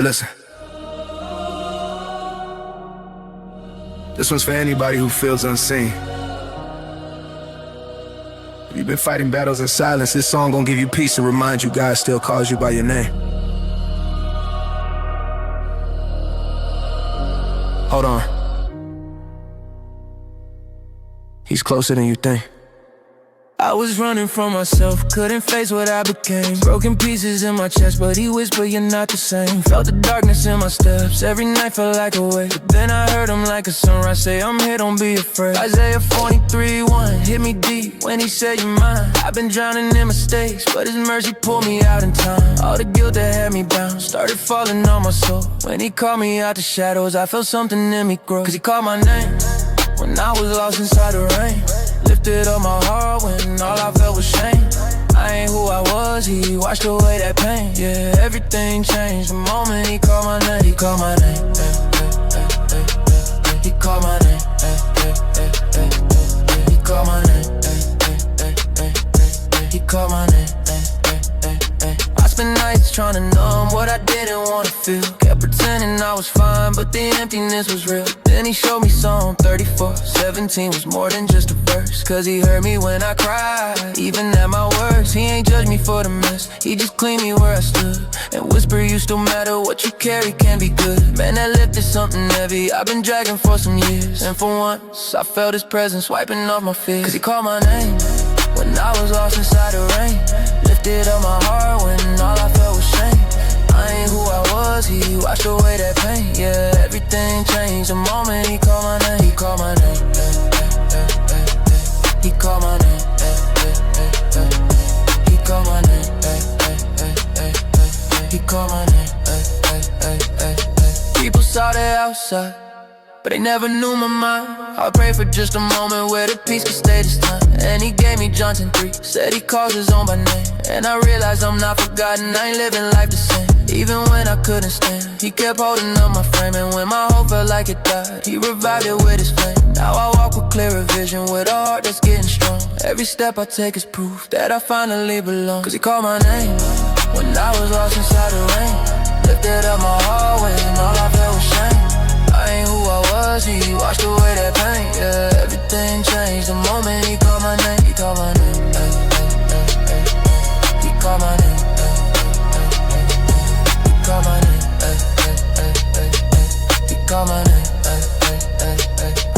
Listen. This one's for anybody who feels unseen. If you've been fighting battles in silence, this song gonna give you peace and remind you God still calls you by your name. Hold on. He's closer than you think. I was running from myself, couldn't face what I became. Broken pieces in my chest, but he whispered you're not the same. Felt the darkness in my steps, every night felt like a wave. But then I heard him like a sunrise say, I'm here, don't be afraid. Isaiah 43:1 hit me deep when he said you're mine. I've been drowning in mistakes, but his mercy pulled me out in time. All the guilt that had me bound started falling on my soul. When he called me out the shadows, I felt something in me grow. Cause he called my name when I was lost inside the rain. Lifted up my heart when all I felt was shame. I ain't who I was, he washed away that pain. Yeah, everything changed the moment he called my name. He called my name. He called my name. He called my name. He called my name. I spent nights trying to numb what I didn't want to feel. Kept pretending I was fine, but the emptiness was real. Then he showed me Psalm 34:17 was more than just a verse. Cause he heard me when I cried, even at my worst. He ain't judged me for the mess, he just cleaned me where I stood. And whisper you still matter, what you carry can be good. Man, that lifted something heavy I've been dragging for some years. And for once, I felt his presence wiping off my fears. Cause he called my name when I was lost inside the rain. Lifted up my heart when all I felt was shame. I ain't who I was, he washed away that pain. Yeah, everything changed the moment he called my name. He called my name. He called my name. He called my name. He called my name. People saw the outside, but they never knew my mind. I prayed for just a moment where the peace could stay this time. And he gave me John 10:3, said he calls his own by name. And I realized I'm not forgotten, I ain't living life the same. Even when I couldn't stand, he kept holding up my frame. And when my hope felt like it died, he revived it with his flame. Now I walk with clearer vision, with a heart that's getting strong. Every step I take is proof that I finally belong. Cause he called my name when I was lost inside the rain. Lifted up my heart when all I felt was shame. I ain't who I was, he washed away that pain. Yeah, everything changed the moment he called my name. He called my name. He called my name. He called my name. He called my name.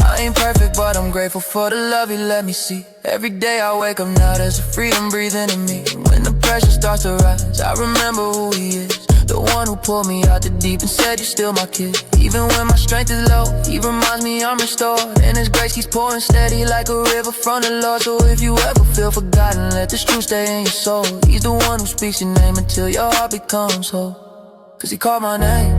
I ain't perfect, but I'm grateful for the love he let me see. Every day I wake up now, there's a freedom breathing in me. When the pressure starts to rise, I remember who he is. The one who pulled me out the deep and said you're still my kid. Even when my strength is low, he reminds me I'm restored. And his grace keeps pouring steady like a river from the Lord. So if you ever feel forgotten, let this truth stay in your soul. He's the one who speaks your name until your heart becomes whole. Cause he called my name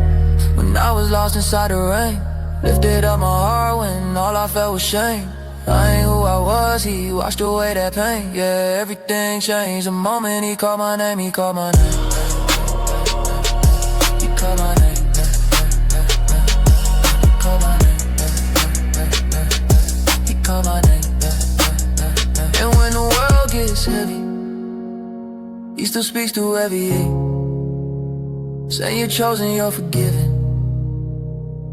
when I was lost inside the rain. Lifted up my heart when all I felt was shame. I ain't who I was, he washed away that pain. Yeah, everything changed the moment he called my name. He called my name. He called my name. He called my name. He called my name. And when the world gets heavy, he still speaks to every age. Saying you're chosen, you're forgiven.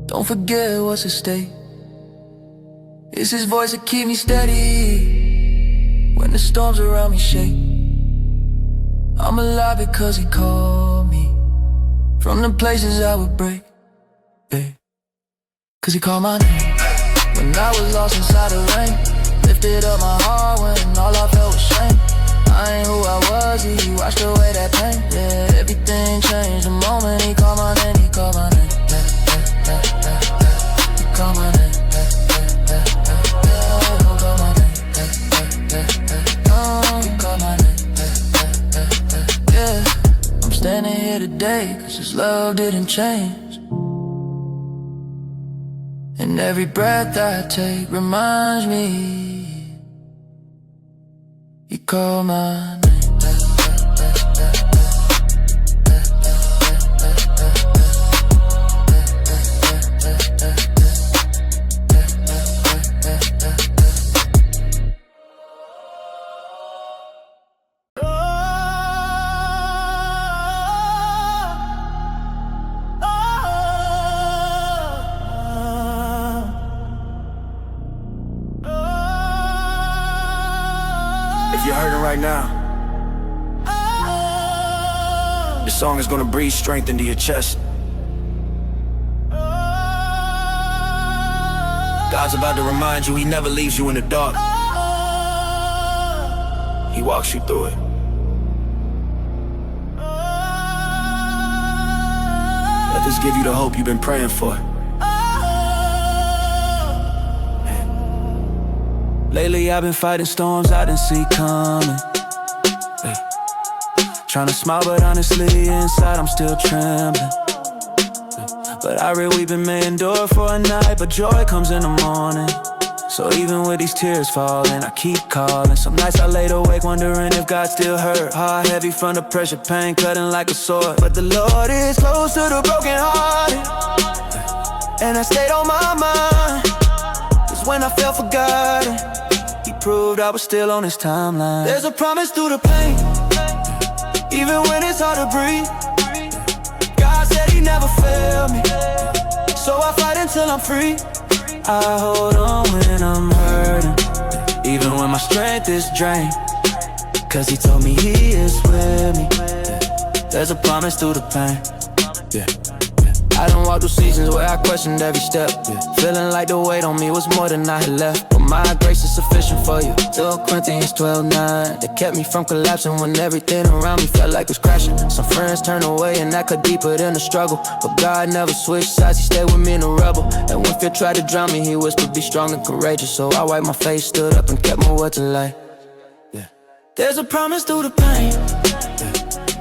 Don't forget what's at stake. It's his voice that keeps me steady when the storms around me shake. I'm alive because he called me from the places I would break. Yeah. Cause he called my name when I was lost inside the rain. Lifted up my heart when all I felt was shame. I ain't who I was, he washed away that pain. Yeah, everything changed the moment he called my name. He called my name. He called my name. Standing here today, cause his love didn't change. And every breath I take reminds me he called my name. Oh, right now. This song is gonna breathe strength into your chest. God's about to remind you He never leaves you in the dark. He walks you through it. Let this give you the hope you've been praying for. Lately I've been fighting storms I didn't see coming. Hey. Trying to smile but honestly inside I'm still trembling. But I read weeping may endure for a night, but joy comes in the morning. So even with these tears falling, I keep calling. Some nights I laid awake wondering if God still hurt. Heart heavy from the pressure, pain cutting like a sword. But the Lord is close to the broken hearted, and I stayed on my mind. Cause when I felt forgotten, He proved I was still on His timeline. There's a promise through the pain, even when it's hard to breathe. God said He never failed me, so I fight until I'm free. I hold on when I'm hurting, even when my strength is drained. Cause He told me He is with me. There's a promise through the pain. I done walked through seasons where I questioned every step. Feeling like the weight on me was more than I had left. But my grace is sufficient for you. 2 Corinthians 12:9. That kept me from collapsing when everything around me felt like it was crashing. Some friends turned away and that cut deeper than the struggle. But God never switched sides, He stayed with me in the rubble. And when fear tried to drown me, He whispered, be strong and courageous. So I wiped my face, stood up and kept my word to life. There's a promise through the pain,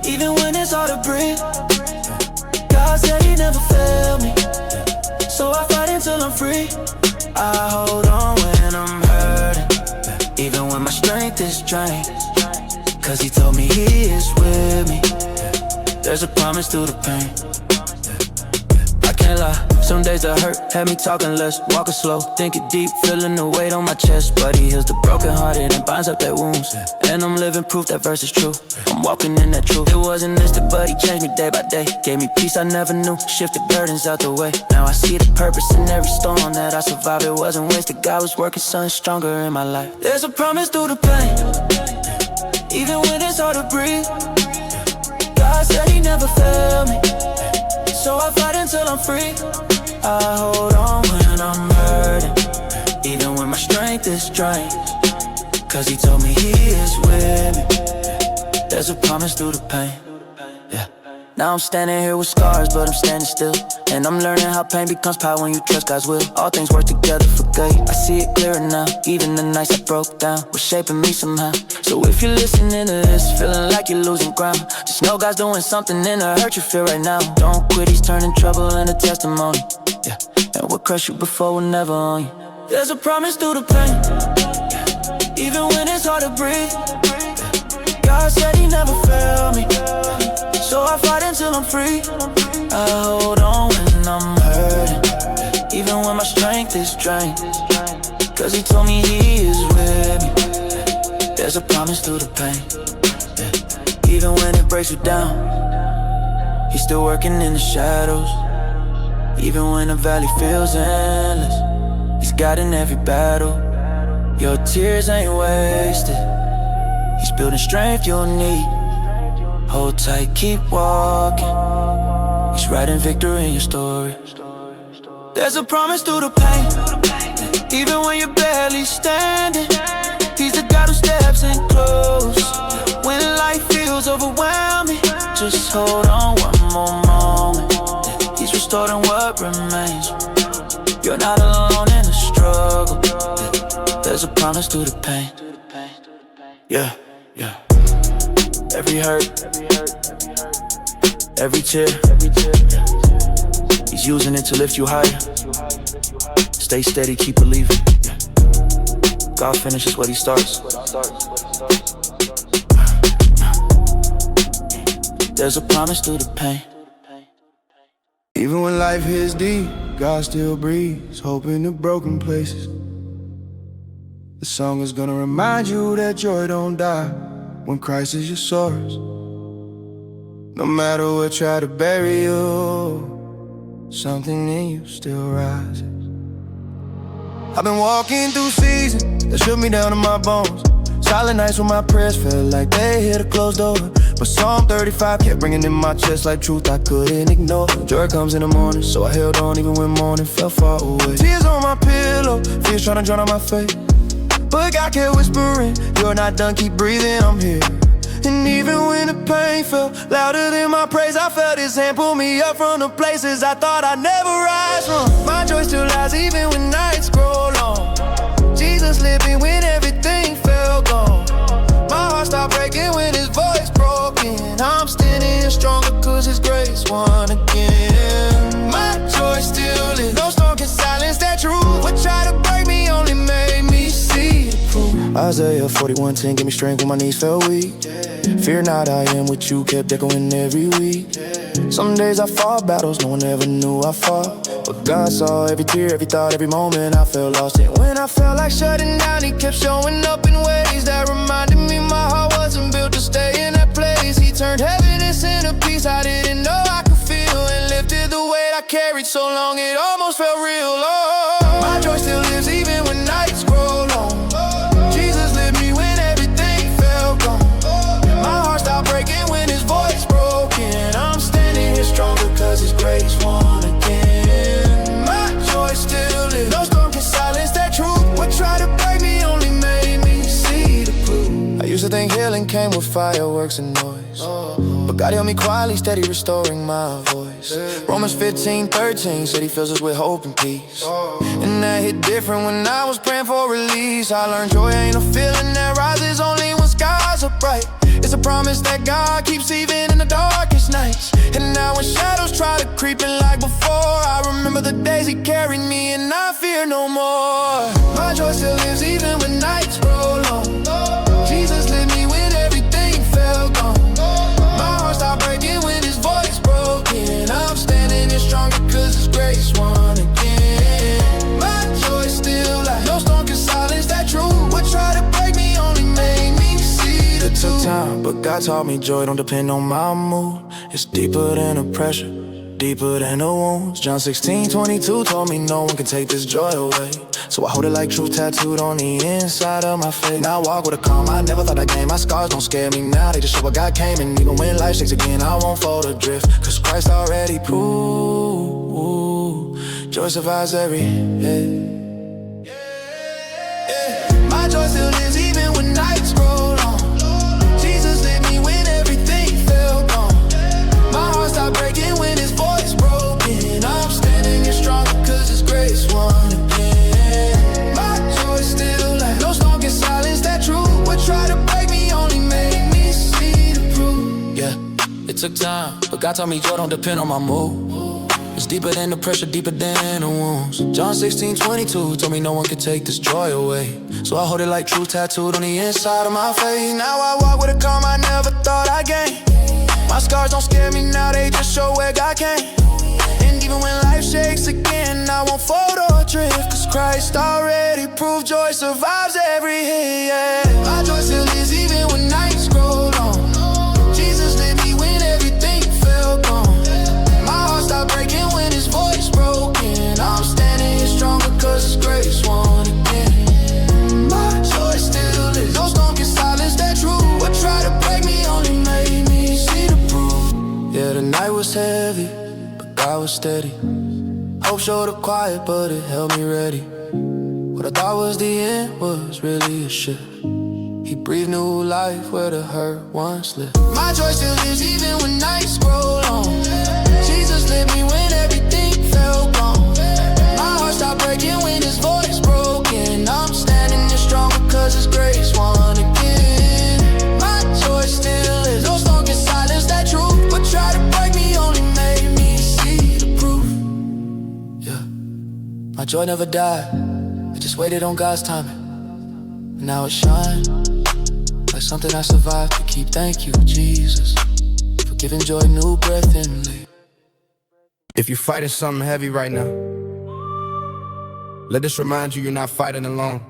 even when it's hard to breathe. God said He never failed me, so I fight until I'm free. I hold on when I'm hurting, even when my strength is drained. Cause He told me He is with me. There's a promise through the pain. I can't lie, some days that hurt had me talking less, walking slow, thinking deep, feeling the weight on my chest. But He heals the broken hearted and binds up their wounds. And I'm living proof that verse is true. I'm walking in that truth. It wasn't instant, but He changed me day by day. Gave me peace I never knew, shifted burdens out the way. Now I see the purpose in every storm that I survived. It wasn't wasted, God was working something stronger in my life. There's a promise through the pain, even when it's hard to breathe. God said He never failed me, so I fight until I'm free. I hold on when I'm hurting, even when my strength is drained. Cause He told me He is with me. There's a promise through the pain. Now I'm standing here with scars, but I'm standing still. And I'm learning how pain becomes power when you trust God's will. All things work together for good, I see it clearer now. Even the nights I broke down were shaping me somehow. So if you're listening to this, feeling like you're losing ground, just know God's doing something in the hurt you feel right now. Don't quit, He's turning trouble into testimony. And what crushed you before will never own you. There's a promise through the pain, even when it's hard to breathe. God said He never failed me, so I fight until I'm free. I hold on when I'm hurting, even when my strength is drained. Cause He told me He is with me. There's a promise through the pain. Even when it breaks you down, He's still working in the shadows. Even when the valley feels endless, He's guiding every battle. Your tears ain't wasted, He's building strength you'll need. Hold tight, keep walking, He's writing victory in your story. There's a promise through the pain, even when you're barely standing. He's the God who steps in close when life feels overwhelming. Just hold on one more moment, He's restoring what remains. You're not alone in the struggle, there's a promise through the pain. Every hurt, every tear, He's using it to lift you higher. Stay steady, keep believing. God finishes what He starts. There's a promise through the pain. Even when life hits deep, God still breathes hope in the broken places. The song is gonna remind you that joy don't die when Christ is your source. No matter what try to bury you, something in you still rises. I've been walking through seasons that shook me down to my bones. Silent nights when my prayers felt like they hit a closed door, but Psalm 35 kept ringing in my chest like truth I couldn't ignore. Joy comes in the morning, so I held on even when morning felt far away. Tears on my pillow, fears trying to drown out my face, but God kept whispering, you're not done, keep breathing, I'm here. And even when the pain felt louder than my praise, I felt His hand pull me up from the places I thought I'd never rise from. My joy still lies even when nights grow long. Jesus lived me when everything felt gone. My heart stopped breaking when His voice broke in. I'm standing stronger cause His grace won again. My joy still lives, no storm can silence that truth. What tried to break me only made me see the proof. Isaiah 41:10 gave me strength when my knees felt weak. Fear not, I am with you, kept echoing every week. Some days I fought battles no one ever knew I fought, but God saw every tear, every thought, every moment I felt lost. And when I felt like shutting down, He kept showing up in ways that reminded me my heart wasn't built to stay in that place. He turned heaviness into peace I didn't know I could feel, and lifted the weight I carried so long it almost felt real. Oh, my joy still lives even when nights grow long. Jesus lived me when everything felt gone. My heart stopped breaking when His voice broke in. I'm standing here stronger cause His grace won again. My joy still lives, no storm can silence that truth. What tried to break me only made me see the proof. I used to think healing came with fireworks and noise, but God held me quietly, steady restoring my voice. Romans 15:13 said He fills us with hope and peace, and that hit different when I was praying for release. I learned joy ain't a feeling that rises only when skies are bright. It's a promise that God keeps even in the darkest nights. And now when shadows try to creep in like before, I remember the days He carried me and I fear no more. My joy still lives even when nights grow long. Jesus lived me when everything felt gone. My heart stopped breaking when His voice broke in. I'm standing here stronger cause His grace won again. My joy still lies, no storm can silence that truth. What tried to break me only made me see the truth. It took time, but God taught me joy don't depend on my mood. It's deeper than the pressure, deeper than the wounds. John 16:22 told me no one can take this joy away, so I hold it like truth tattooed on the inside of my face. Now I walk with a calm, I never thought I'd gain. My scars don't scare me now, they just show what God came. And even when life shakes again, I won't fold adrift, cause Christ already proved joy survives every hit. My joy still lives even when nights grow long. Jesus lived me when everything felt gone. My heart stopped breaking when His voice broke in. I'm standing here stronger cause His grace won again. My joy still lasts, no storm can silence that truth. What tried to break me only made me see the proof. Yeah, it took time, but God taught me joy don't depend on my mood. It's deeper than the pressure, deeper than the wounds. John 16:22 told me no one could take this joy away, so I hold it like truth tattooed on the inside of my face. Now I walk with a calm I never thought I'd gain. My scars don't scare me now, they just show where God came. And even when life shakes again, I won't fold or drift, cause Christ already proved joy survives every hit, yeah. My joy still lives even when nights grow long. Jesus lived me when everything felt gone. My heart stopped breaking when His voice broke in. I'm standing here stronger cause His grace won again. My joy still lives, no storm can silence that truth. What tried to break me only made me see the proof. Yeah, the night was heavy, but God was steady. Hope showed up quiet, but it held me ready. What I thought was the end was really a shift. He breathed new life where the hurt once lived. My joy still lives even when nights grow long. Jesus lived me when everything felt gone. My heart stopped breaking when His voice broke in. I'm standing here stronger cause His grace won again. My joy still lives, no storm can silence that truth. What tried to break me only made me see the proof. Yeah, my joy never died, I just waited on God's timing. And now it shines like something I survived to keep. Thank you, Jesus, for giving joy new breath in me. If you're fighting something heavy right now, let this remind you you're not fighting alone.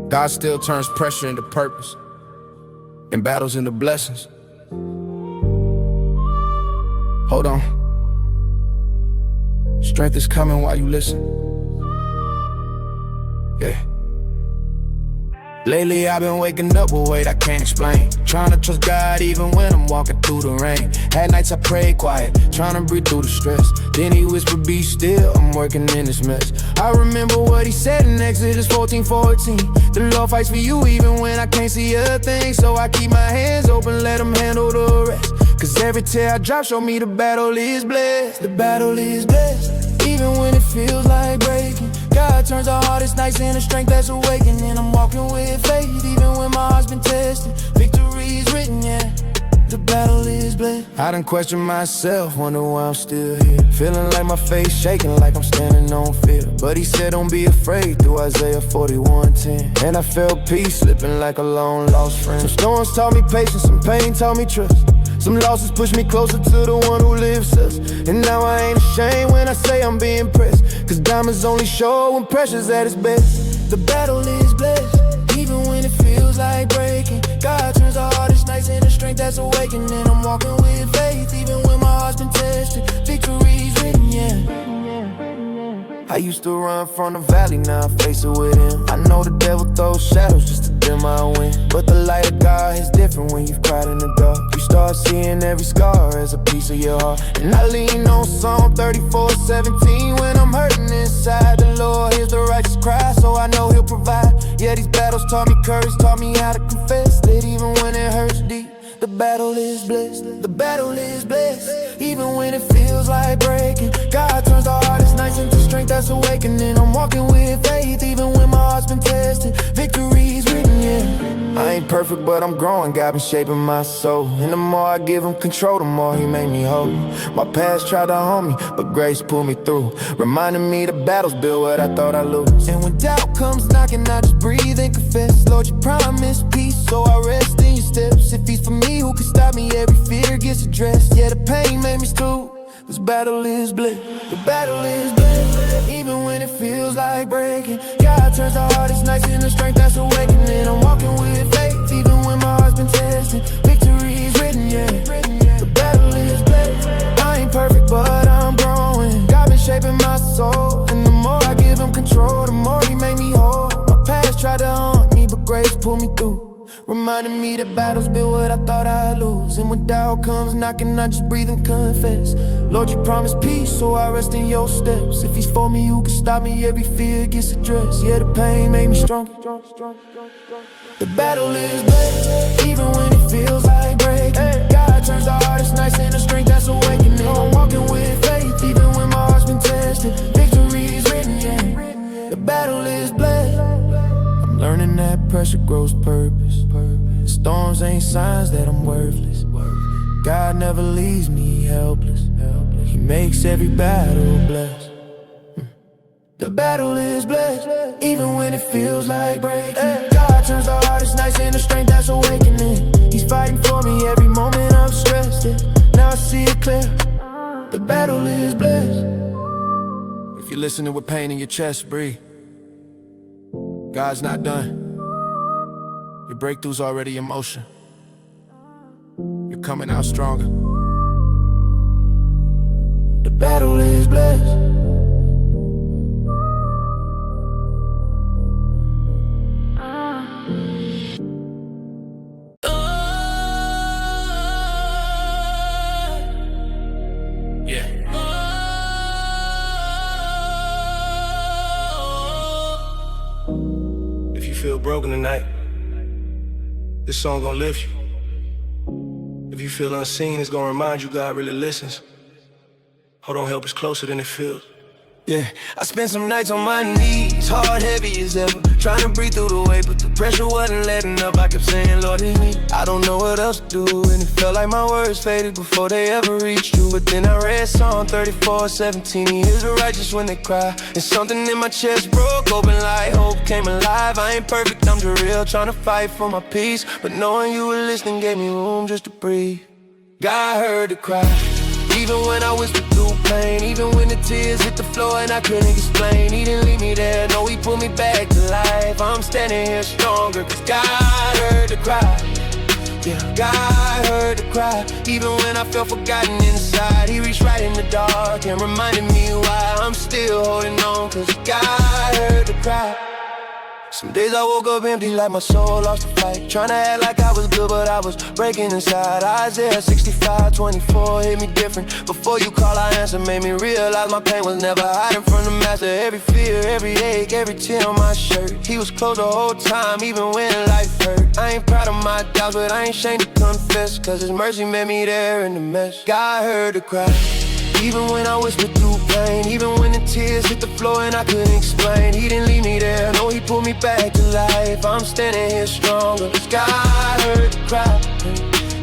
God still turns pressure into purpose and battles into blessings. Hold on. Strength is coming while you listen. Yeah. Lately I've been waking up with weight I can't explain. Trying to trust God even when I'm walking through the rain. At nights I pray quiet, trying to breathe through the stress. Then he whispered, be still, I'm working in this mess. I remember what he said in Exodus 14:14. The Lord fights for you even when I can't see a thing. So I keep my hands open, let him handle the rest. Cause every tear I drop show me the battle is blessed. The battle is blessed, even when it feels like breaking. God turns the hardest nights into strength that's awakening. I'm walking with faith, even when my heart's been tested. Victory's written, yeah, the battle is blessed. I done questioned myself, wonder why I'm still here. Feeling like my face shaking, like I'm standing on fear. But he said don't be afraid, through Isaiah 41:10. And I felt peace slipping like a long lost friend. Some storms taught me patience, some pain taught me trust. Some losses pushed me closer to the one who lives us. And now I ain't ashamed when I say I'm being pressed. Cause diamonds only show when pressure's at its best. The battle is blessed, even when it feels like breaking. God turns the hardest nights into strength that's awakening. I'm walking with faith, even when my heart's been tested. Victory's written, yeah. I used to run from the valley, now I face it with him. I know the devil throws shadows just to dim my win. But the light of God is different when you've cried in the dark. You start seeing every scar as a piece of your heart. And I lean on Psalm 34:17 when I'm hurting inside. The Lord hears the righteous cry, so I know he'll provide. Yeah, these battles taught me courage, taught me how to confess that even when it hurts deep, the battle is blessed. The battle is blessed, even when it feels like breaking. God turns the hardest nights into strength that's awakening. I'm walking with faith, even when my heart's been tested. Victory's written, yeah. I ain't perfect, but I'm growing, God been shaping my soul. And the more I give him control, the more he made me whole. My past tried to harm me, but grace pulled me through, reminding me the battles build what I thought I'd lose. And when doubt comes knocking, I just breathe and confess. Lord, you promised peace, so I rest in your steps. If he's for me, who can stop me? Every fear gets addressed. Yeah, the pain made me stoop. This battle is blessed. The battle is blessed, even when it feels like breaking. God turns the hardest nights into strength that's awakening. I'm walking with faith, even when my heart's been tested. Victory's written, yeah. The battle is blessed. I ain't perfect, but I'm growing. God been shaping my soul, and the more I give him control, the more he made me whole. My past tried to haunt me, but grace pulled me through, reminding me that battles build what I thought I'd lose. And when doubt comes knocking, I just breathe and confess. Lord, you promised peace, so I rest in your steps. If he's for me, who can stop me? Every fear gets addressed. Yeah, the pain made me stronger. The battle is blessed, even when it feels like breaking. God turns the hardest nights into strength that's awakening. I'm walking with faith, even when my heart's been tested. Victory's written, yeah. The battle is blessed. Learning that pressure grows purpose. Storms ain't signs that I'm worthless. God never leaves me helpless. He makes every battle blessed. The battle is blessed, even when it feels like breaking. God turns the hardest nights into strength that's awakening. He's fighting for me every moment I'm stressed. Now I see it clear. The battle is blessed. If you're listening with pain in your chest, breathe. God's not done. Your breakthrough's already in motion. You're coming out stronger. The battle is blessed. If you feel broken tonight, this song gon' lift you. If you feel unseen, it's gonna remind you God really listens. Hold on, help is closer than it feels. Yeah, I spent some nights on my knees, heart heavy as ever, trying to breathe through the weight, but the pressure wasn't letting up. I kept saying, Lord, in me, I don't know what else to do. And it felt like my words faded before they ever reached you. But then I read Psalm 34:17. He hears the righteous when they cry, and something in my chest broke open like hope came alive. I ain't perfect, I'm just real, trying to fight for my peace, but knowing you were listening gave me room just to breathe. God heard the cry, even when I whispered through pain, even when the tears hit the floor and I couldn't explain. He didn't leave me there, no, he pulled me back to life. I'm standing here stronger, cause God heard the cry. Yeah, God heard the cry, even when I felt forgotten inside. He reached right in the dark and reminded me why I'm still holding on, cause God heard the cry. Some days I woke up empty like my soul lost the fight. Tryna act like I was good but I was breaking inside. Isaiah 65:24 hit me different. Before you call I answer, made me realize my pain was never hiding from the master. Every fear, every ache, every tear on my shirt. He was close the whole time even when life hurt. I ain't proud of my doubts but I ain't ashamed to confess, cause his mercy met me there in the mess. God heard the cry, even when I whispered through pain, even when the tears hit the floor and I couldn't explain. He didn't leave me there, no, he pulled me back to life. I'm standing here stronger, cause God heard the cry.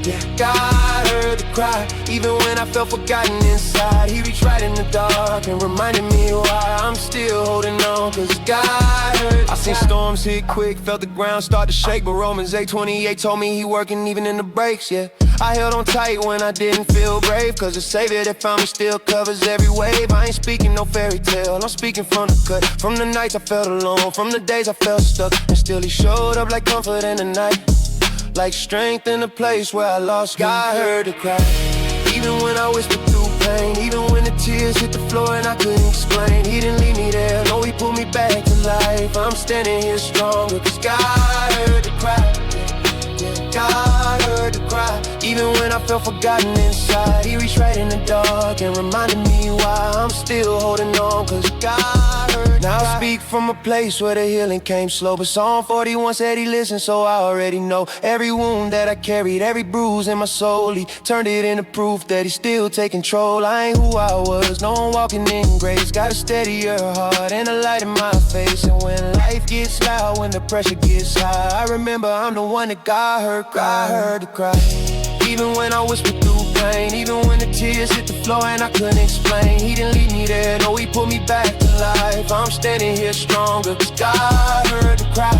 Yeah, God heard the cry, even when I felt forgotten inside. He reached right in the dark and reminded me why I'm still holding on, cause God heard. I seen storms hit quick, felt the ground start to shake, but Romans 8:28 told me he working even in the breaks, yeah. I held on tight when I didn't feel brave, cause the Savior that found me still covers every wave. I ain't speaking no fairy tale, I'm speaking from the cut. From the nights I felt alone, from the days I felt stuck, and still he showed up like comfort in the night, like strength in a place where I lost. God heard the cry, even when I whispered through pain, even when the tears hit the floor and I couldn't explain. He didn't leave me there, no, he pulled me back to life. I'm standing here stronger, cause God heard the cry. God heard the cry, even when I felt forgotten inside. He reached right in the dark and reminded me why I'm still holding on, cause God heard. Now I speak from a place where the healing came slow, but Psalm 41 said he listened, so I already know. Every wound that I carried, every bruise in my soul, he turned it into proof that he still take control. I ain't who I was, no, I'm walking in grace. Got a steadier heart and a light in my face. And when life gets loud, when the pressure gets high, I remember I'm the one that God heard. God heard the cry, even when I whispered through pain, even when the tears hit the floor and I couldn't explain. He didn't leave me there, no, he pulled me back to life. I'm standing here stronger, cause God heard the cry.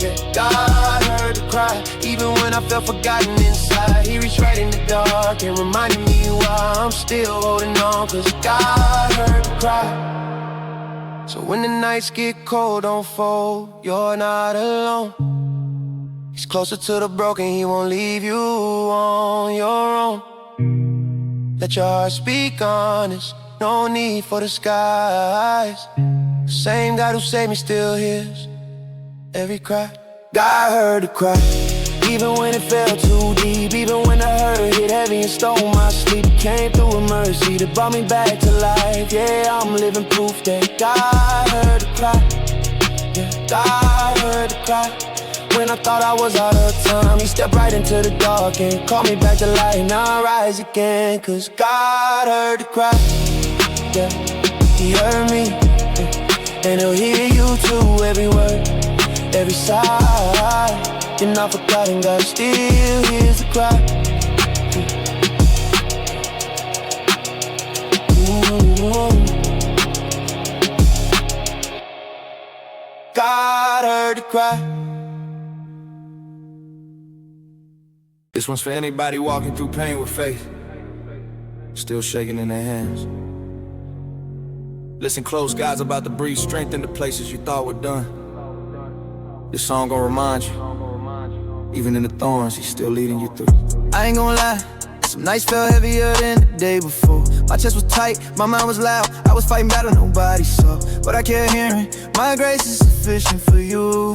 Yeah, God heard the cry, even when I felt forgotten inside. He reached right in the dark and reminded me why I'm still holding on, cause God heard the cry. So when the nights get cold, don't fold, you're not alone. He's closer to the broken, he won't leave you on your own. Let your heart speak honest, no need for the skies. The same God who saved me still hears every cry. God heard the cry, even when it fell too deep, even when the hurt hit heavy and stole my sleep. Came through with mercy that brought me back to life. Yeah, I'm living proof that God heard the cry. Yeah, God heard the cry. When I thought I was out of time, he stepped right into the dark and called me back to life. Now I rise again, cause God heard the cry. Yeah, he heard me, yeah. And he'll hear you too, every word, every sigh. You're not forgotten, God still hears the cry. God heard the cry. This one's for anybody walking through pain with faith, still shaking in their hands. Listen close, God's about to breathe strength into places you thought were done. This song gonna remind you, even in the thorns, he's still leading you through. I ain't gonna lie, some nights felt heavier than the day before. My chest was tight, my mind was loud, I was fighting battle nobody saw. But I kept hearing, my grace is sufficient for you.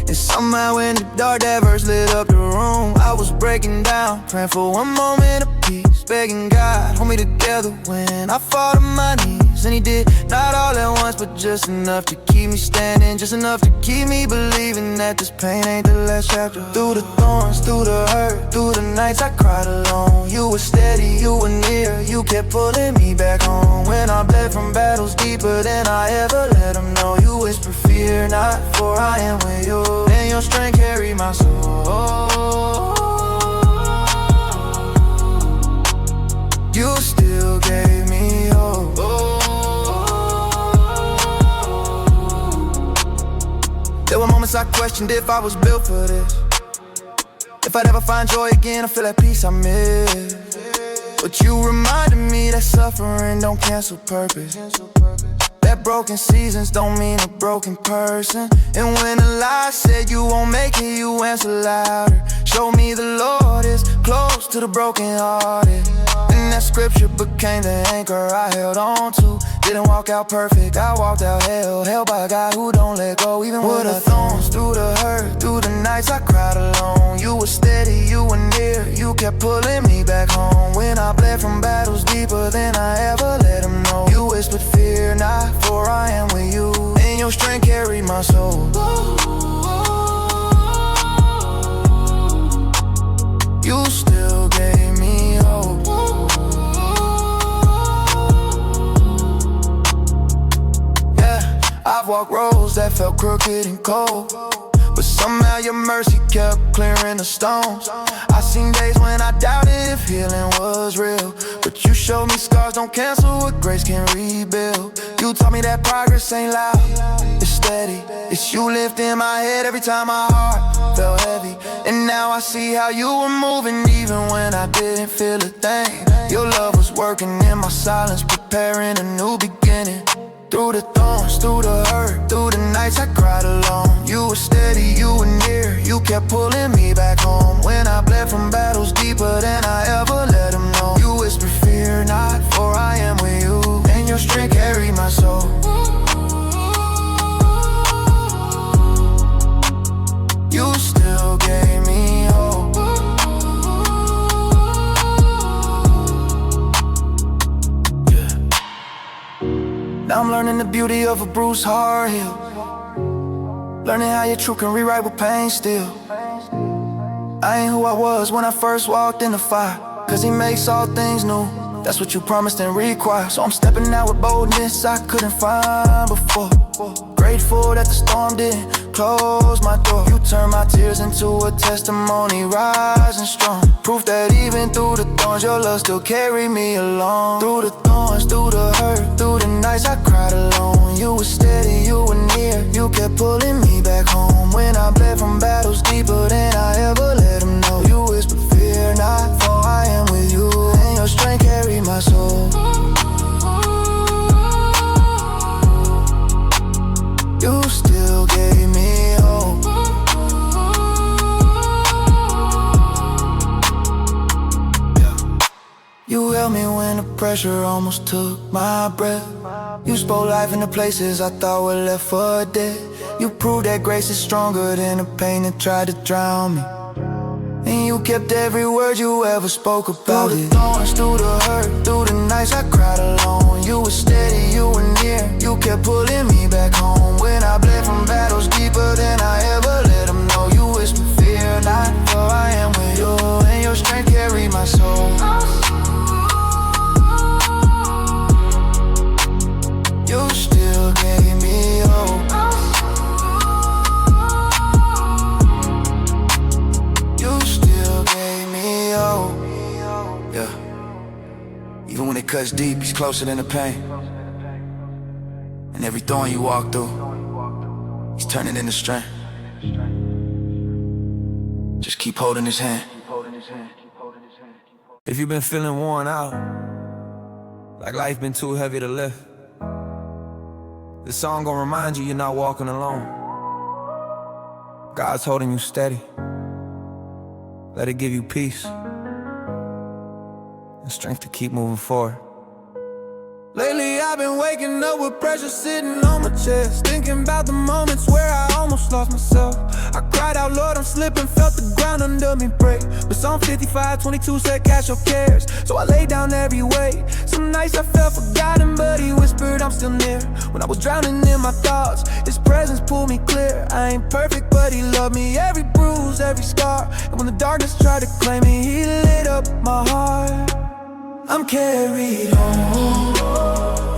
And somehow in the dark that verse lit up the room. I was breaking down, praying for one moment of peace, begging God, hold me together when I fall to my knees. And he did, not all at once, but just enough to keep me standing, just enough to keep me believing that this pain ain't the last chapter. Through the thorns, through the hurt, through the nights I cried alone, you were steady, you were near, you kept pulling me back home. When I bled from battles deeper than I ever let them know, you whisper fear not, for I am with you. And your strength carried my soul. You still gave me hope. There were moments I questioned if I was built for this, if I'd ever find joy again, I feel that peace I miss. But you reminded me that suffering don't cancel purpose, that broken seasons don't mean a broken person. And when the lie said you won't make it, you answer louder. Show me the Lord is close to the brokenhearted. And that scripture became the anchor I held on to. Didn't walk out perfect, I walked out hell. Held by a guy who don't let go, even with the thorns. Through the hurt, through the nights I cried alone. You were steady, you were near, you kept pulling me back home. When I bled from battles deeper than I ever let them know. You whispered fear not, for I am with you, and your strength carried my soul. You still gave me hope. I've walked roads that felt crooked and cold, but somehow your mercy kept clearing the stones. I seen days when I doubted if healing was real, but you showed me scars don't cancel what grace can rebuild. You taught me that progress ain't loud, it's steady. It's you lifting my head every time my heart felt heavy. And now I see how you were moving even when I didn't feel a thing. Your love was working in my silence, preparing a new beginning. Through the thorns, through the hurt, through the nights I cried alone. You were steady, you were near, you kept pulling me back home. When I bled from battles deeper than I ever let them know. You whispered fear not, for I am with you, and your strength carried my soul. You still gave me hope. Now I'm learning the beauty of a bruised heart healed. Learning how your truth can rewrite with pain still. I ain't who I was when I first walked in the fire, cause he makes all things new. That's what you promised and require. So I'm stepping out with boldness I couldn't find before. Grateful that the storm didn't close my door. You turned my tears into a testimony, rising strong. Proof that even through the thorns, your love still carried me along. Through the thorns, through the hurt, through the nights I cried alone. You were steady, you were near, you kept pulling me back home. When I bled from battles deeper than I ever let them know. You whispered fear not, for I am with you, and your strength carried my soul. You still gave me hope. You held me when the pressure almost took my breath. You spoke life into places I thought were left for dead. You proved that grace is stronger than the pain that tried to drown me, and you kept every word you ever spoke about it. Through the thorns, through the hurt, through the nights I cried alone. You were steady, you were near, you kept pulling me back home. When I bled from battles deeper than I ever let them know. You whispered fear not, for I am with you, and your strength carried my soul. You still gave me hope. You still gave me hope. Yeah. Even when it cuts deep, he's closer than the pain. And every thorn you walk through, he's turning into strength. Just keep holding his hand. If you've been feeling worn out, like life been too heavy to lift, this song gon' remind you you're not walking alone. God's holding you steady. Let it give you peace and strength to keep moving forward. Lately I've been waking up with pressure sitting on my chest, thinking about the moments where I almost lost myself. I cried out, Lord, I'm slipping, felt the ground under me break. But Psalm 55:22 said, cast your cares. So I laid down every weight. Some nights I felt forgotten, but he whispered, I'm still near. When I was drowning in my thoughts, his presence pulled me clear. I ain't perfect, but he loved me, every bruise, every scar. And when the darkness tried to claim me, he lit up my heart. I'm carried home.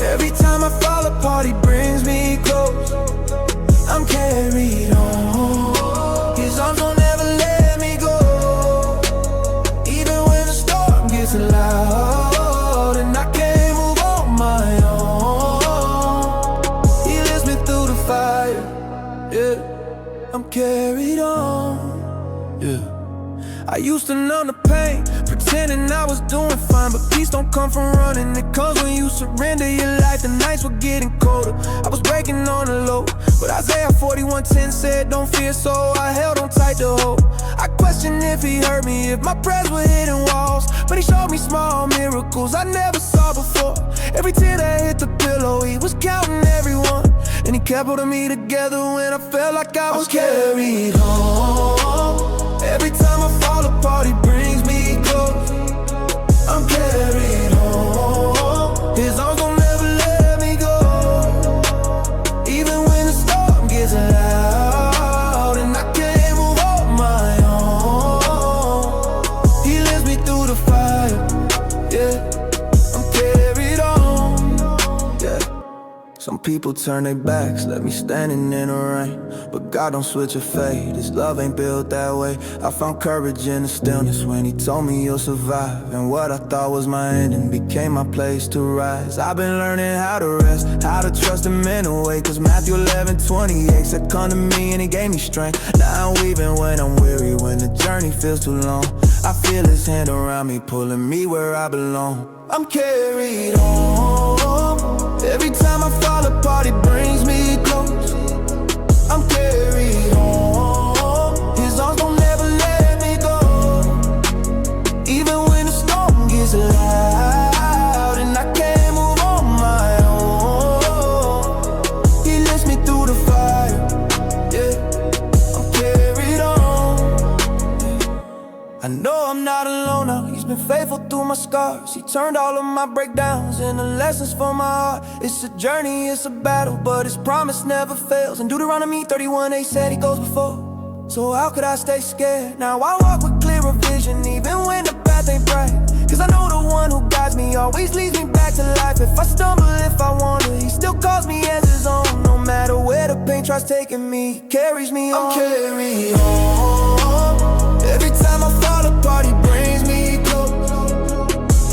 Every time I fall apart, he brings me close. I'm carried home. His arms don't ever let me go. Even when the storm gets loud and I can't move on my own, he lifts me through the fire. Yeah, I'm carried on. Yeah. I used to numb the pain, pretending I was doing fine, but peace don't come from running. It comes when you surrender your life. The nights were getting colder, I was breaking on the low, but Isaiah 41:10 said, don't fear, so I held on tight to hope. I questioned if he heard me, if my prayers were hitting walls, but he showed me small miracles I never saw before. Every tear that hit the pillow pillow, he was counting everyone. And he kept holding me together when I felt like I was carried home. Every time I fall apart, he brings me close. I'm carried home. His arms don't never let me go. Even when the storm gets loud and I can't move on my own, he lifts me through the fire. Yeah, I'm carried on. Yeah. Some people turn their backs, let me standing in the rain. But God don't switch a fate, His love ain't built that way. I found courage in the stillness when He told me you'll survive. And what I thought was my ending became my place to rise. I've been learning how to rest, how to trust Him in a way. Cause Matthew 11:28 said come to me and He gave me strength. Now I'm weaving when I'm weary, when the journey feels too long. I feel His hand around me, pulling me where I belong. I'm carried home. Every time I fall apart, He brings me close. I'm carried home. His arms don't never let me go. Even when the storm gets loud and I can't move on my own, He lifts me through the fire. Yeah, I'm carried on. I know I'm not alone now. He's been faithful through my scars. He turned all of my breakdowns into lessons for my heart. It's a journey, it's a battle, but His promise never fails. And Deuteronomy 31:8 said He goes before. So how could I stay scared? Now I walk with clearer vision, even when the path ain't bright. Cause I know the one who guides me always leads me back to life. If I stumble, if I wander, He still calls me as His own. No matter where the pain tries taking me, He carries me on. I'm carried home. Every time I fall apart, He brings me close.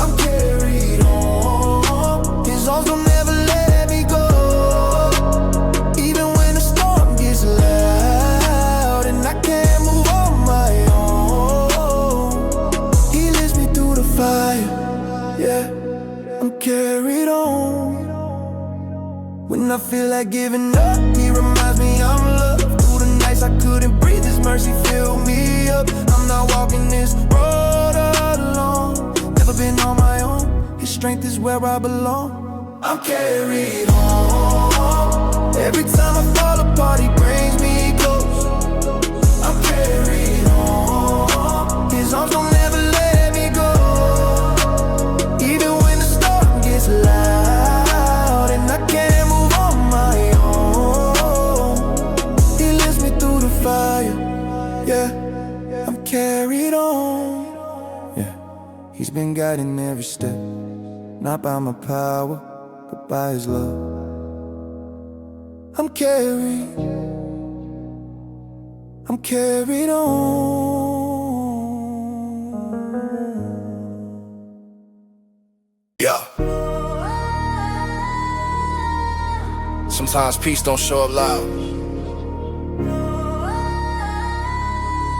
I'm carried home. His arms don't never let me go. Even when the storm gets loud and I can't move on my own, He lifts me through the fire. Yeah, I'm carried on. When I feel like giving up, He reminds me I'm loved. Through the nights I couldn't breathe, His mercy filled me up. I'm not walking this road alone, never been on my own. His strength is where I belong. I'm carried home. Every time I fall apart, He brings me close. I'm carried home. His arms don't never let me go. Even when the storm gets loud and I can't move on my own, He lifts me through the fire. Yeah, I'm carried on. Yeah, He's been guiding every step. Not by my power, but by His love. I'm carried on. Yeah. Sometimes peace don't show up loud.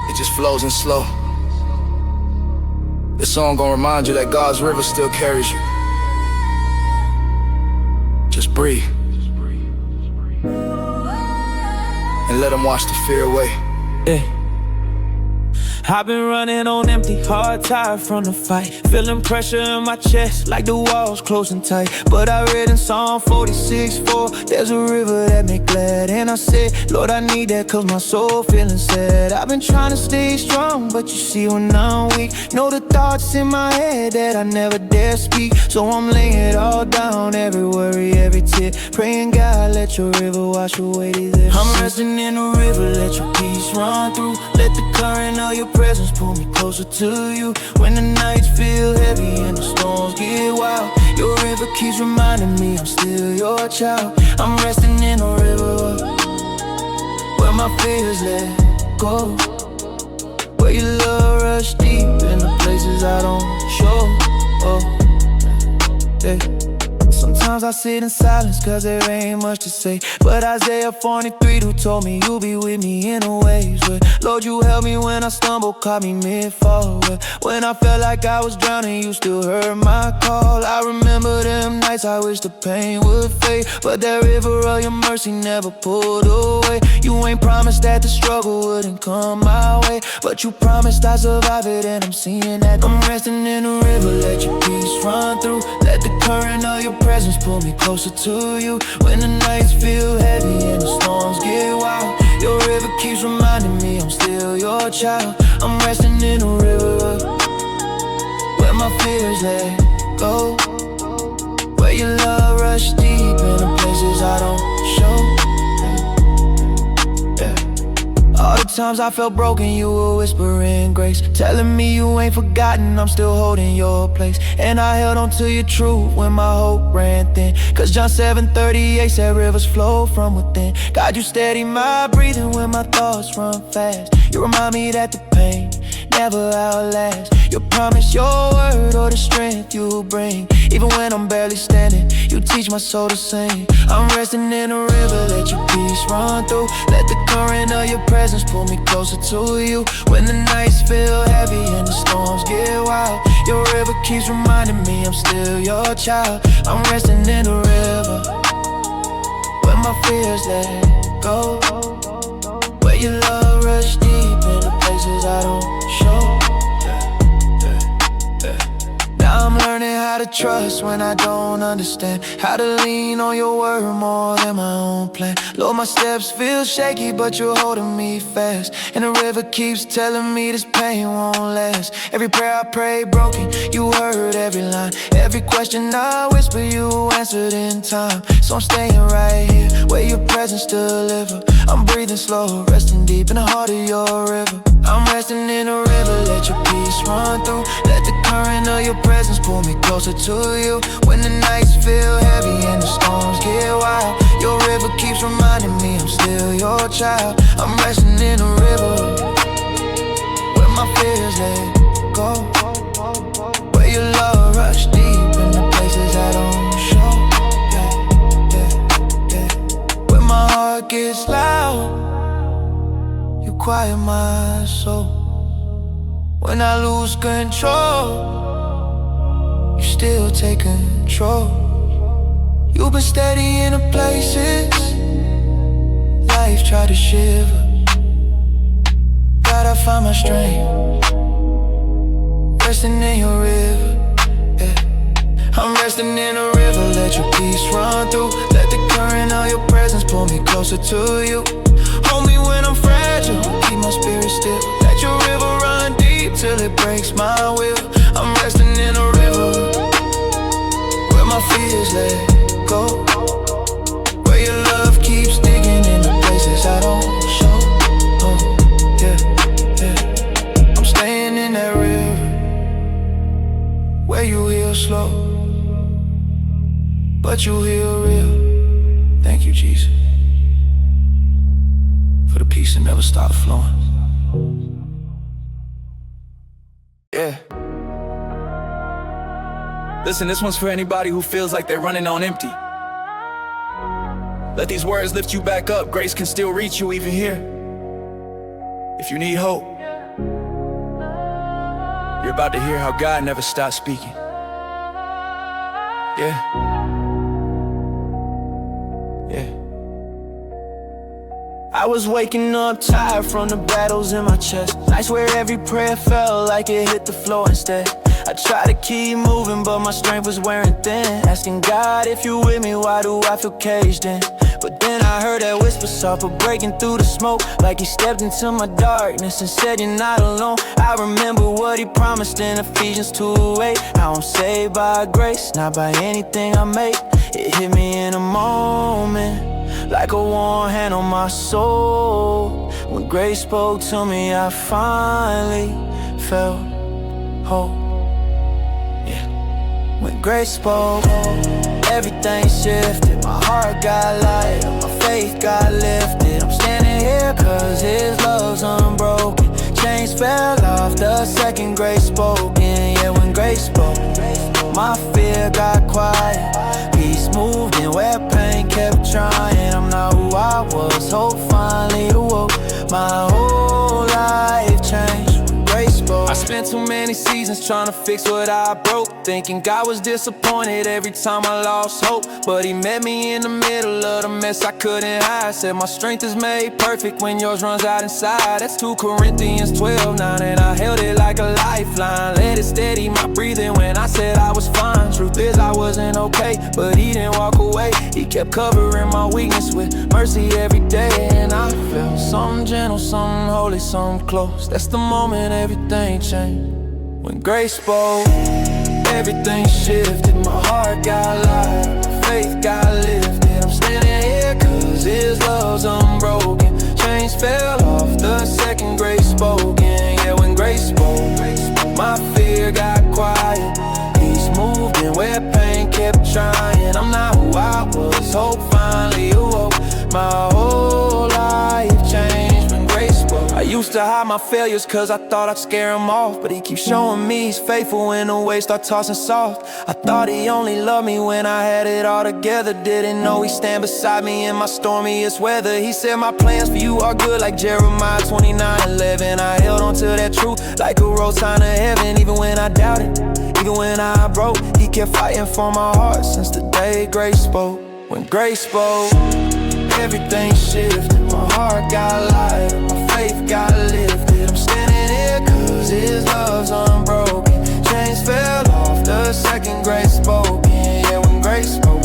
It just flows in slow. This song gonna remind you that God's river still carries you. Just breathe and let Him wash the fear away. Yeah. I've been running on empty, hard tired from the fight. Feeling pressure in my chest like the walls closing tight. But I read in Psalm 46:4, there's a river that make glad. And I said, Lord, I need that cause my soul feeling sad. I've been trying to stay strong, but you see when I'm weak, know the thoughts in my head that I never dare speak. So I'm laying it all down, every worry, every tear, praying God, let your river wash away these issues. I'm resting in the river, let your peace run through. Let the current of your presence pull me closer to you. When the nights feel heavy and the storms get wild, your river keeps reminding me I'm still your child. I'm resting in a river where my fears let go, where your love rush deep in the places I don't show. Oh, yeah. Sometimes I sit in silence cause there ain't much to say, but Isaiah 43 told me you'll be with me in the waves. But Lord, you held me when I stumbled, caught me mid-fall. When I felt like I was drowning, you still heard my call. I remember them nights I wish the pain would fade, but that river of your mercy never pulled away. You ain't promised that the struggle wouldn't come my way, but you promised I'd survive it, and I'm seeing that. I'm resting in the river, let your peace run through. Let the current of your presence pull me closer to you. When the nights feel heavy and the storms get wild, your river keeps reminding me I'm still your child. I'm resting in a river where my fears let go, where your love rush deep in the places I don't show. All the times I felt broken, you were whispering grace, telling me you ain't forgotten, I'm still holding your place. And I held on to your truth when my hope ran thin, cause John 7:38 said rivers flow from within. God, you steady my breathing when my thoughts run fast. You remind me that the pain never outlasts your promise, your word, or the strength you bring. Even when I'm barely standing, you teach my soul to sing. I'm resting in a river, let your peace run through. Let the current of your presence pull me closer to you. When the nights feel heavy and the storms get wild, your river keeps reminding me I'm still your child. I'm resting in a river where my fears let go, where your love rush deep in the places I don't show. Now I'm learning how to trust when I don't understand, how to lean on your word more than my own plan. Lord, my steps feel shaky, but you're holding me fast. And the river keeps telling me this pain won't last. Every prayer I pray broken, you heard every line. Every question I whisper, you answered in time. So I'm staying right here, where your presence deliver. I'm breathing slow, resting deep in the heart of your river. I'm resting in a river, let your peace run through. Let the current of your presence pull me closer to you. When the nights feel heavy and the storms get wild, your river keeps reminding me I'm still your child. I'm resting in a river where my fears let go, where your love rush deep in the places I don't show. When my heart gets loud, you quiet my soul. When I lose control, you still take control. You've been steady in the places life tried to shiver. God, I find my strength resting in your river, yeah. I'm resting in a river, let your peace run through. Let the current of your presence pull me closer to you. Hold me when I'm fragile, keep my spirit still. Let your river run deep till it breaks my will. I'm resting in a river where my fears let go, where your love keeps digging in the places I don't show. Oh, yeah, yeah. I'm staying in that river where you heal slow, but you heal real. Thank you, Jesus, for the peace that never stops flowing. Yeah. Listen, this one's for anybody who feels like they're running on empty. Let these words lift you back up. Grace can still reach you even here. If you need hope, you're about to hear how God never stopped speaking. Yeah. Yeah. I was waking up tired from the battles in my chest. Nights where every prayer felt like it hit the floor instead. I tried to keep moving, but my strength was wearing thin. Asking God, if you with me, why do I feel caged in? But then I heard that whisper soft, but breaking through the smoke, like he stepped into my darkness and said, you're not alone. I remember what he promised in Ephesians 2:8. Now I'm saved by grace, not by anything I make. It hit me in a moment, like a warm hand on my soul. When grace spoke to me, I finally felt hope. Yeah. When grace spoke, everything shifted. My heart got lighter, my faith got lifted. I'm standing here cause his love's unbroken. Chains fell off the second grace spoken. Yeah, when grace spoke, my fear got quiet. Peace moved in where pain kept trying. I'm not who I was, hope finally awoke. My whole life changed when grace spoke. I spent too many seasons trying to fix what I broke, thinking God was disappointed every time I lost hope. But he met me in the middle of the mess I couldn't hide. Said my strength is made perfect when yours runs out inside. That's 2 Corinthians 12:9, and I held it like a lifeline. Let it steady my breathing when I said I was fine. Truth is I wasn't okay, but he didn't walk away. He kept covering my weakness with mercy every day. And I felt something gentle, something holy, something close. That's the moment everything changed. When grace spoke, everything shifted. My heart got light, my faith got lifted. I'm standing here cause his love's unbroken. Chains fell off the second grace spoken. Yeah, when grace spoke, my fear got quiet. Peace moved in where pain kept trying. I'm not who I was, hope finally awoke. My whole life changed when grace spoke. I used to hide my failures cause I thought I'd scare him off, but he keeps showing me he's faithful when the waves start tossing soft. I thought he only loved me when I had it all together. Didn't know he'd stand beside me in my stormiest weather. He said my plans for you are good like Jeremiah 29:11. I held on to that truth like a road sign to heaven. Even when I doubted, even when I broke, he kept fighting for my heart since the day grace spoke. When grace spoke, everything shifted. My heart got lighter, my faith got lifted. I'm standing here cause his love's unbroken. Chains fell off the second grace spoken. Yeah, when grace spoke,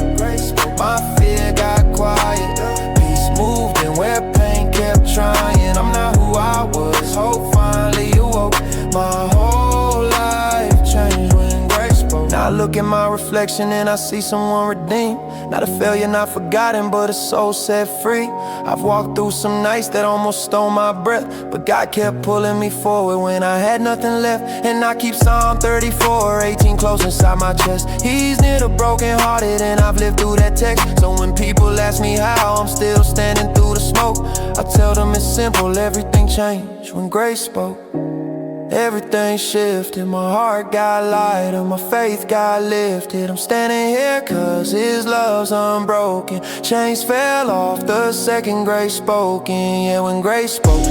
my fear got quiet. Peace moved in where pain kept trying. I'm not who I was, hope finally awoke. My whole life changed when grace spoke. Now I look at my reflection and I see someone redeemed. Not a failure, not forgotten, but a soul set free. I've walked through some nights that almost stole my breath, but God kept pulling me forward when I had nothing left. And I keep Psalm 34:18 close inside my chest. He's near the brokenhearted and I've lived through that text. So when people ask me how I'm still standing through the smoke, I tell them it's simple, everything changed when grace spoke. Everything shifted, my heart got lighter, my faith got lifted. I'm standing here cause his love's unbroken. Chains fell off the second grace spoken. Yeah, when grace spoke,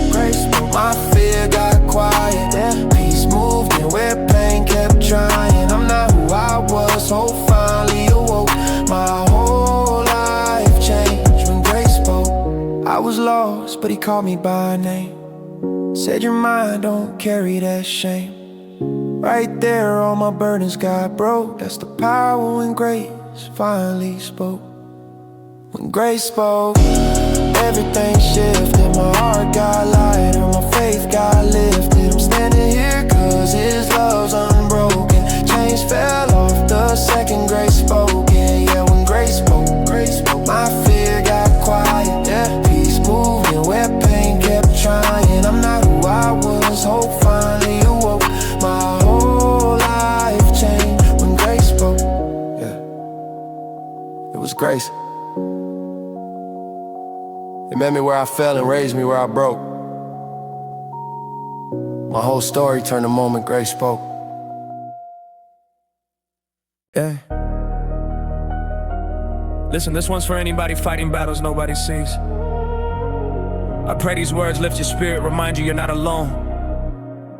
my fear got quiet. Peace moved in where pain kept trying. I'm not who I was, hope finally awoke. My whole life changed when grace spoke. I was lost, but he called me by name. Said your mind don't carry that shame. Right there all my burdens got broke. That's the power when grace finally spoke. When grace spoke, everything shifted. My heart got lighter, my faith got lifted. I'm standing here cause his love's unbroken. Chains fell off the second grace spoken. Yeah, when grace spoke, my fear got quiet. Yeah, peace moved in where pain kept trying. I'm not who I was, hope finally awoke. My whole life changed when grace spoke. Yeah, it was grace. It met me where I fell and raised me where I broke. My whole story turned the moment grace spoke. Yeah. Listen, this one's for anybody fighting battles nobody sees. I pray these words lift your spirit, remind you you're not alone,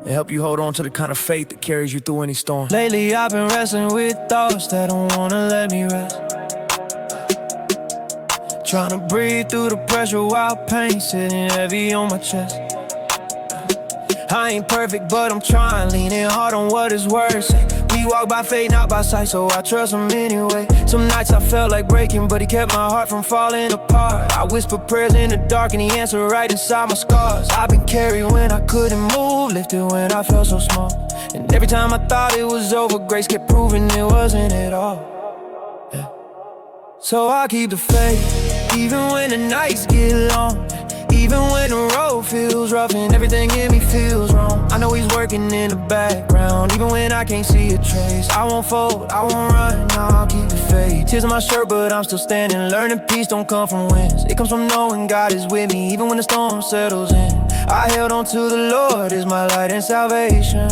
and help you hold on to the kind of faith that carries you through any storm. Lately I've been wrestling with thoughts that don't wanna let me rest. Trying to breathe through the pressure while pain sitting heavy on my chest. I ain't perfect, but I'm trying, leaning hard on what is worth. We walk by faith, not by sight, so I trust him anyway. Some nights I felt like breaking, but he kept my heart from falling apart. I whispered prayers in the dark and he answered right inside my scars. I've been carried when I couldn't move, lifted when I felt so small. And every time I thought it was over, grace kept proving it wasn't at all. Yeah. So I keep the faith, even when the nights get long. Even when the road feels rough and everything in me feels wrong. I know he's working in the background, even when I can't see a trace. I won't fold, I won't run, no, I'll keep the faith. Tears on my shirt, but I'm still standing. Learning peace don't come from wins. It comes from knowing God is with me, even when the storm settles in. I held on to the Lord as my light and salvation.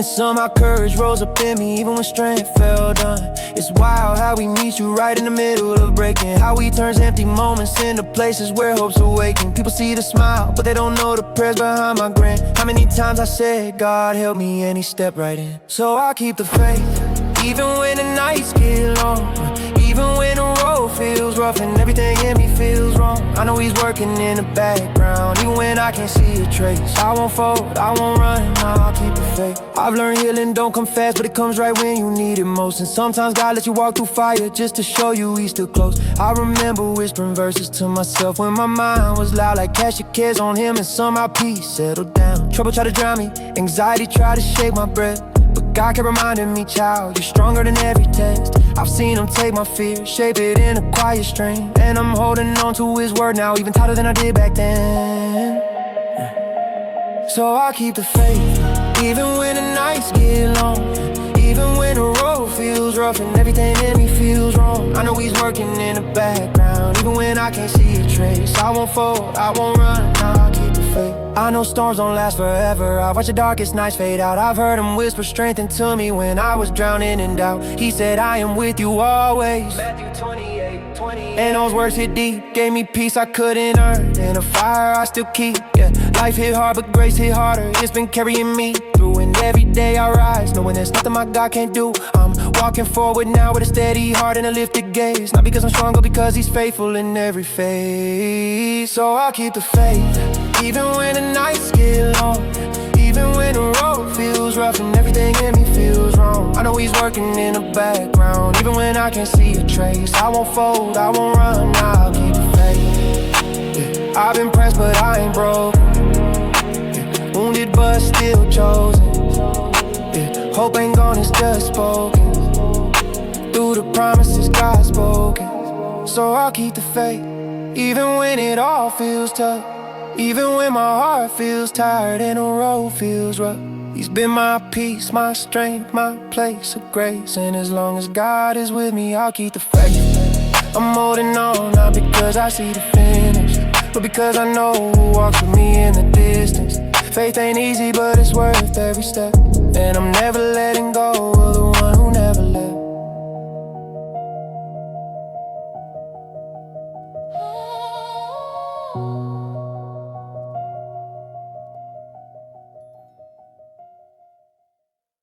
And somehow courage rose up in me even when strength fell done. It's wild how we meet you right in the middle of breaking, how we turns empty moments into places where hope's awaken. People see the smile, but they don't know the prayers behind my grin. How many times I said, God help me, and he stepped right in. So I keep the faith, even when the nights get long, even when the road feels rough and everything in me feels wrong. I know he's working in the background, even when I can't see a trace. I won't fold, I won't run, I'll keep the faith. I've learned healing don't come fast, but it comes right when you need it most. And sometimes God lets you walk through fire just to show you he's still close. I remember whispering verses to myself when my mind was loud, like cast your cares on him and somehow peace settled down. Trouble tried to drown me, anxiety tried to shake my breath, but God kept reminding me, child, you're stronger than every test. I've seen him take my fear, shape it in a quiet strain, and I'm holding on to his word now, even tighter than I did back then. So I keep the faith, even when the nights get long, even when the road feels rough and everything in me feels wrong. I know he's working in the background, even when I can't see a trace. I won't fold, I won't run, I'll keep the faith. I know storms don't last forever, I've watched the darkest nights fade out. I've heard him whisper strength into me when I was drowning in doubt. He said, I am with you always. Matthew 28:28. And those words hit deep, gave me peace I couldn't earn, and a fire I still keep. Yeah, life hit hard, but grace hit harder. It's been carrying me through, and every day I rise, knowing there's nothing my God can't do. I'm walking forward now with a steady heart and a lifted gaze, not because I'm strong, but because he's faithful in every phase. So I'll keep the faith, even when the nights get long, even when the road feels rough and everything in me feels wrong. I know he's working in the background, even when I can't see a trace. I won't fold, I won't run, I'll keep the faith. Yeah. I've been pressed, but I ain't broke. Yeah. Wounded, but still chosen. Yeah. Hope ain't gone, it's just spoken. Through the promises God spoken. So I'll keep the faith, even when it all feels tough, even when my heart feels tired and the road feels rough. He's been my peace, my strength, my place of grace. And as long as God is with me, I'll keep the faith. I'm holding on, not because I see the finish, but because I know who walks with me in the distance. Faith ain't easy, but it's worth every step, and I'm never letting go of the one who never left.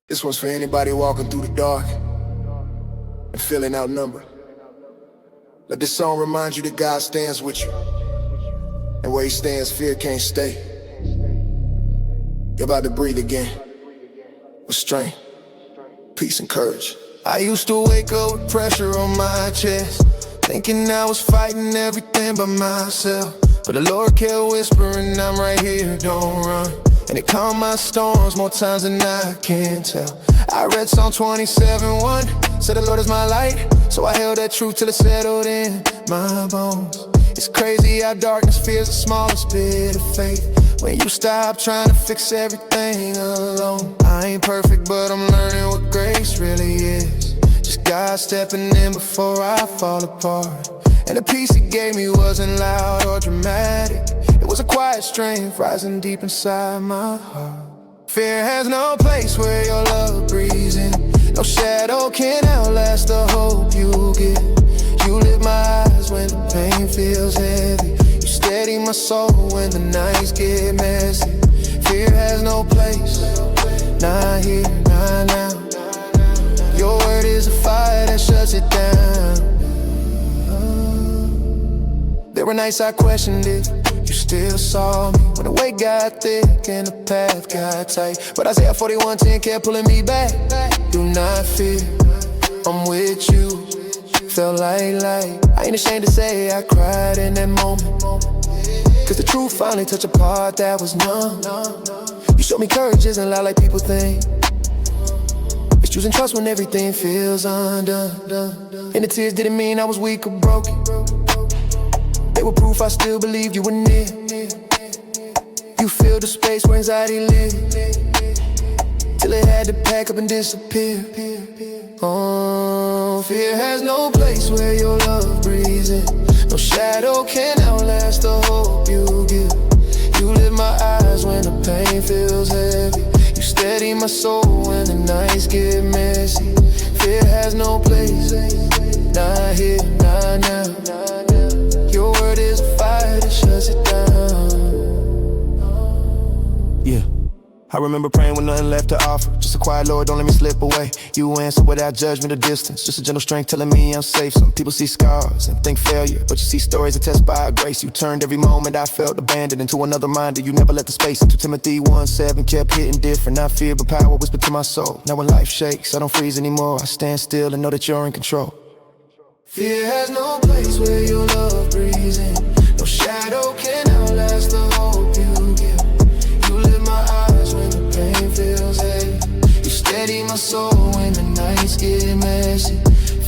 This one's for anybody walking through the dark and feeling outnumbered. Let this song remind you that God stands with you, and where he stands, fear can't stay. You're about to breathe again with strength, peace, and courage. I used to wake up with pressure on my chest, thinking I was fighting everything by myself. But the Lord kept whispering, I'm right here, don't run. And it calmed my storms more times than I can tell. I read Psalm 27:1, said the Lord is my light. So I held that truth till it settled in my bones. It's crazy how darkness fears the smallest bit of faith, when you stop trying to fix everything alone. I ain't perfect, but I'm learning what grace really is. Just God stepping in before I fall apart. And the peace he gave me wasn't loud or dramatic. It was a quiet strength rising deep inside my heart. Fear has no place where your love breathes in. No shadow can outlast the hope you give. You lift my eyes when the pain feels heavy. You steady my soul when the nights get messy. Fear has no place, not here, not now. Your word is a fire that shuts it down. There were nights I questioned it, you still saw me, when the weight got thick and the path got tight. But Isaiah 41:10 kept pulling me back. Do not fear, I'm with you. Felt like light. I ain't ashamed to say I cried in that moment, cause the truth finally touched a part that was numb. You showed me courage isn't loud like people think. It's choosing trust when everything feels undone. And the tears didn't mean I was weak or broken. They were proof I still believed you were near. You filled the space where anxiety lived, till it had to pack up and disappear. Oh, fear has no place where your love breathes in. No shadow can outlast the hope you give. You lift my eyes when the pain feels heavy. You steady steady my soul when the nights get messy. Fear has no place, not here, not now. Your word is a fire that shuts it down. Yeah, I remember praying with nothing left to offer. Just a quiet Lord, don't let me slip away. You answer without judgment or distance. Just a gentle strength telling me I'm safe. Some people see scars and think failure, but you see stories that test by grace. You turned every moment I felt abandoned into another mind that you never let the space. 2 Timothy 1:7 kept hitting different. Not fear but power whispered to my soul. Now when life shakes, I don't freeze anymore. I stand still and know that you're in control. Fear has no place where your love breathes in. No shadow can outlast the hope you give. You lift my eyes when the pain feels heavy. You steady my soul when the nights get messy.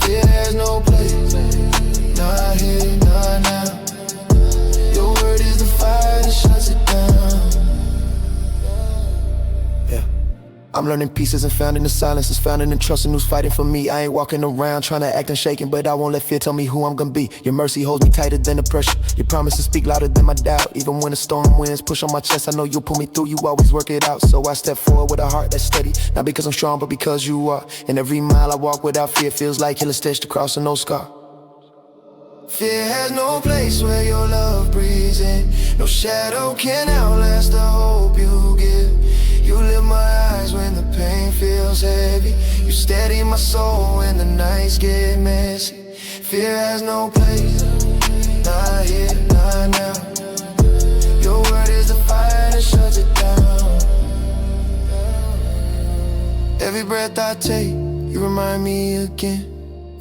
Fear has no place, not here, not now. Your word is the fire that shuts it down. Yeah, I'm learning pieces and found in the silence. It's found in the trust and who's fighting for me. I ain't walking around trying to act and shaking, but I won't let fear tell me who I'm gonna be. Your mercy holds me tighter than the pressure. Your promises speak louder than my doubt. Even when the storm winds push on my chest, I know you'll pull me through. You always work it out. So I step forward with a heart that's steady. Not because I'm strong, but because you are. And every mile I walk without fear feels like healing stitched across a no scar. Fear has no place where your love breathes in. No shadow can outlast the hope you give. You lift my eyes when the pain feels heavy. You steady my soul when the nights get messy. Fear has no place, not here, not now. Your word is the fire that shuts it down. Every breath I take, you remind me again.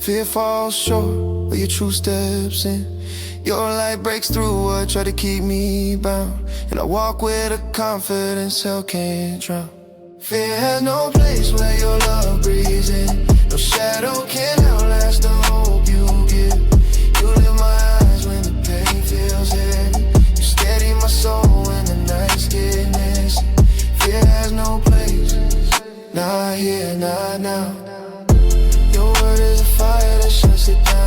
Fear falls short of your true steps in. Your light breaks through what tried to keep me bound. And I walk with a confidence hell can't drown. Fear has no place where your love breathes in. No shadow can outlast the hope you give. You lift my eyes when the pain feels heavy. You steady my soul when the nights get messy. Fear has no place, not here, not now. Your word is a fire that shuts it down.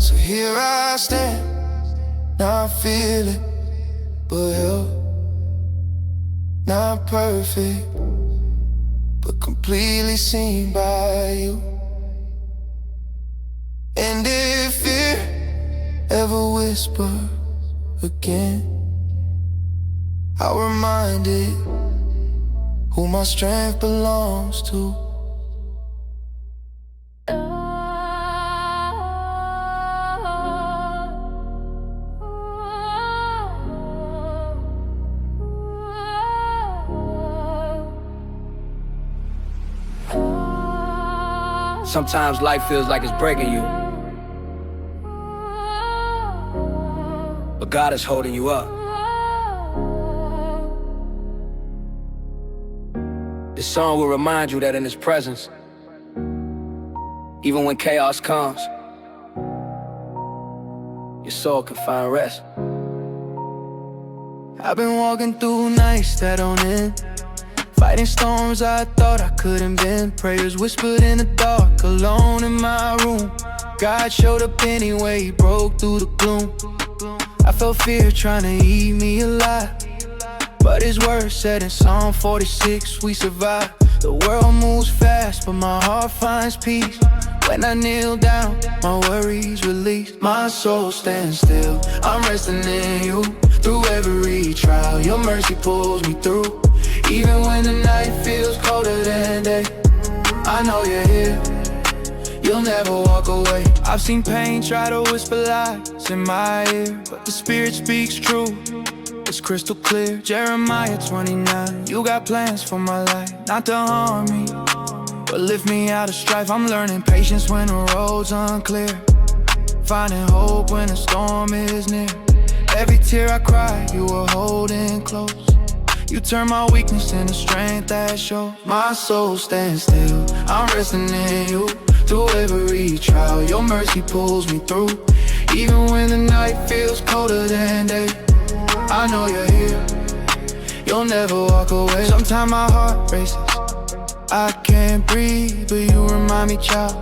So here I stand, not feeling, but held. Not perfect, but completely seen by you. And if fear ever whisper again, I'll remind it who my strength belongs to. Sometimes life feels like it's breaking you, but God is holding you up. This song will remind you that in His presence, even when chaos comes, your soul can find rest. I've been walking through nights that don't end, fighting storms I thought I couldn't bend. Prayers whispered in the dark, alone in my room. God showed up anyway, He broke through the gloom. I felt fear trying to eat me alive, but His word said in Psalm 46, we survive. The world moves fast, but my heart finds peace. When I kneel down, my worries release. My soul stands still, I'm resting in you. Through every trial, your mercy pulls me through. Even when the night feels colder than day, I know you're here, you'll never walk away. I've seen pain try to whisper lies in my ear, but the Spirit speaks truth, it's crystal clear. Jeremiah 29, you got plans for my life, not to harm me, but lift me out of strife. I'm learning patience when the road's unclear, finding hope when the storm is near. Every tear I cry, you were holding close. You turn my weakness into strength that shows. My soul stands still, I'm resting in you. Through every trial, your mercy pulls me through. Even when the night feels colder than day, I know you're here, you'll never walk away. Sometimes my heart races, I can't breathe, but you remind me, child,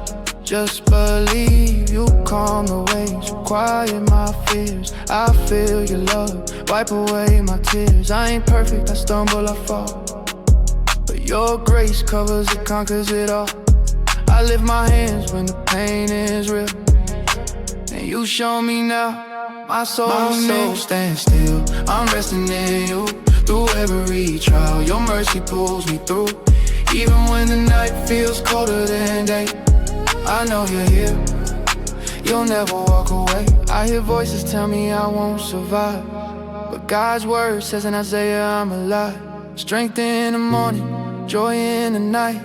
Just believe you calm the waves, you quiet my fears. I feel your love, wipe away my tears. I ain't perfect, I stumble, I fall, but your grace covers it, conquers it all. I lift my hands when the pain is real, and you show me now, my soul stands still. I'm resting in you, through every trial. Your mercy pulls me through, even when the night feels colder than day. I know you're here, you'll never walk away. I hear voices tell me I won't survive, but God's word says in Isaiah I'm alive. Strength in the morning, joy in the night.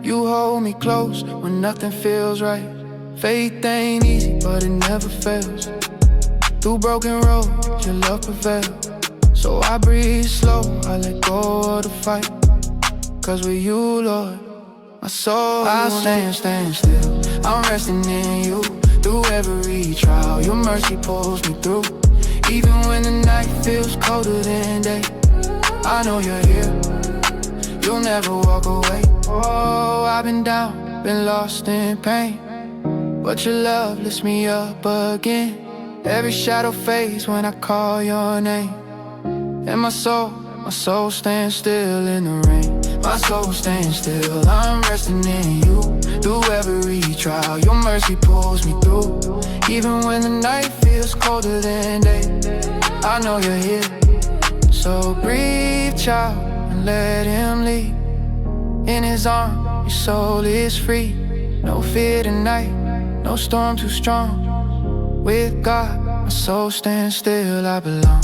You hold me close when nothing feels right. Faith ain't easy, but it never fails. Through broken roads, your love prevails. So I breathe slow, I let go of the fight, 'cause with you, Lord, my soul, I stand still. I'm resting in you, through every trial. Your mercy pulls me through, even when the night feels colder than day. I know you're here, you'll never walk away. Oh, I've been down, been lost in pain, but your love lifts me up again. Every shadow fades when I call your name, and my soul stands still in the rain. My soul stands still, I'm resting in you, through every trial. Your mercy pulls me through, even when the night feels colder than day. I know you're here, so breathe, child, and let him lead. In his arms, your soul is free. No fear tonight, no storm too strong. With God, my soul stands still, I belong.